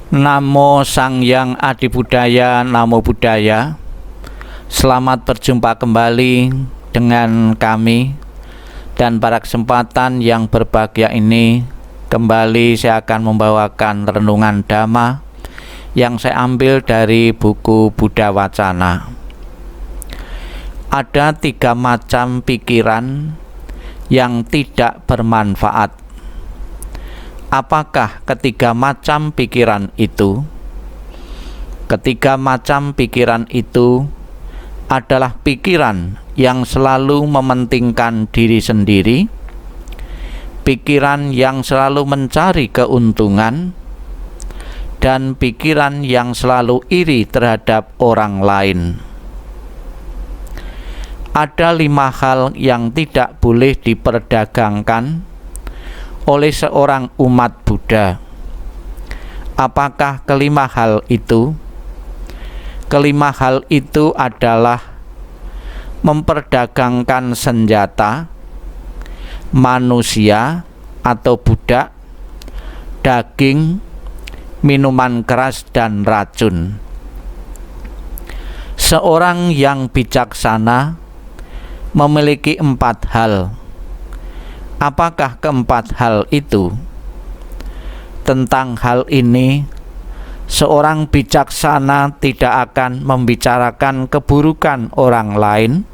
Namo Sang Hyang Adibudaya, Namo Buddhaya. Selamat berjumpa kembali dengan kami. Dan pada kesempatan yang berbahagia ini, kembali saya akan membawakan renungan Dhamma yang saya ambil dari buku Buddha Wacana. Ada 3 macam pikiran yang tidak bermanfaat. Apakah ketiga macam pikiran itu? Ketiga macam pikiran itu adalah pikiran yang selalu mementingkan diri sendiri, pikiran yang selalu mencari keuntungan, dan pikiran yang selalu iri terhadap orang lain. Ada 5 hal yang tidak boleh diperdagangkan oleh seorang umat Buddha. Apakah kelima hal itu? Kelima hal itu adalah memperdagangkan senjata, manusia atau budak, daging, minuman keras, dan racun. Seorang yang bijaksana memiliki 4 hal. Apakah keempat hal itu? Tentang hal ini, seorang bijaksana tidak akan membicarakan keburukan orang lain,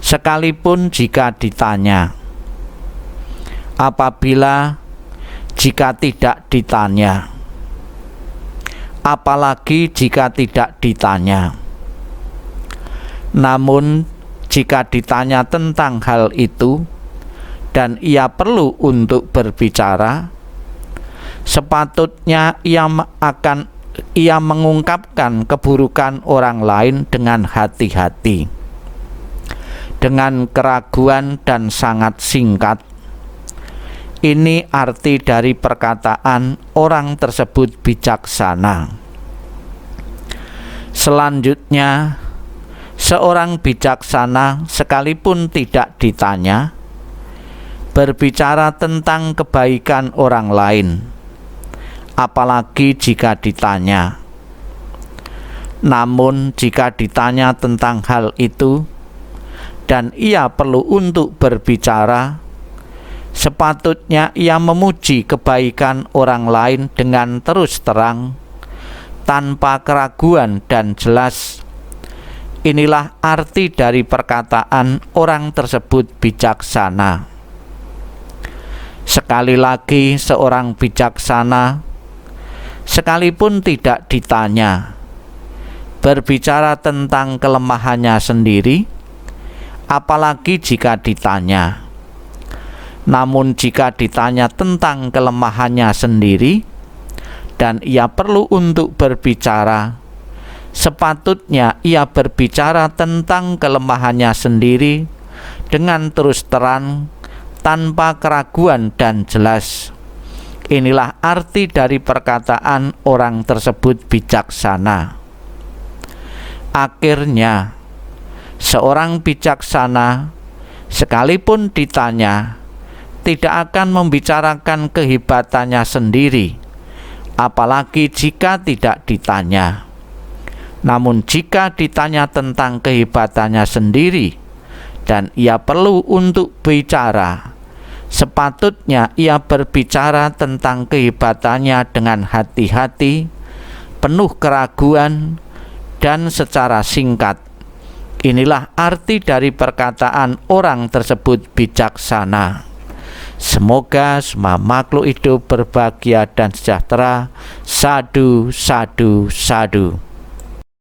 sekalipun jika ditanya. Apabila jika tidak ditanya, apalagi jika tidak ditanya. Namun jika ditanya tentang hal itu dan ia perlu untuk berbicara, sepatutnya ia mengungkapkan keburukan orang lain dengan hati-hati, dengan keraguan dan sangat singkat. Ini arti dari perkataan orang tersebut bijaksana. Selanjutnya, seorang bijaksana sekalipun tidak ditanya, berbicara tentang kebaikan orang lain, apalagi jika ditanya. Namun jika ditanya tentang hal itu dan ia perlu untuk berbicara, sepatutnya ia memuji kebaikan orang lain dengan terus terang, tanpa keraguan dan jelas. Inilah arti dari perkataan orang tersebut bijaksana. Sekali lagi, seorang bijaksana sekalipun tidak ditanya, berbicara tentang kelemahannya sendiri, apalagi jika ditanya. Namun jika ditanya tentang kelemahannya sendiri dan ia perlu untuk berbicara, sepatutnya ia berbicara tentang kelemahannya sendiri dengan terus terang, tanpa keraguan dan jelas. Inilah arti dari perkataan orang tersebut bijaksana. Akhirnya, seorang bijaksana sekalipun ditanya tidak akan membicarakan kehebatannya sendiri, apalagi jika tidak ditanya. Namun jika ditanya tentang kehebatannya sendiri dan ia perlu untuk bicara, sepatutnya ia berbicara tentang kehebatannya dengan hati-hati, penuh keraguan, dan secara singkat. Inilah arti dari perkataan orang tersebut bijaksana. Semoga semua makhluk hidup berbahagia dan sejahtera. Sadhu, sadhu, sadhu.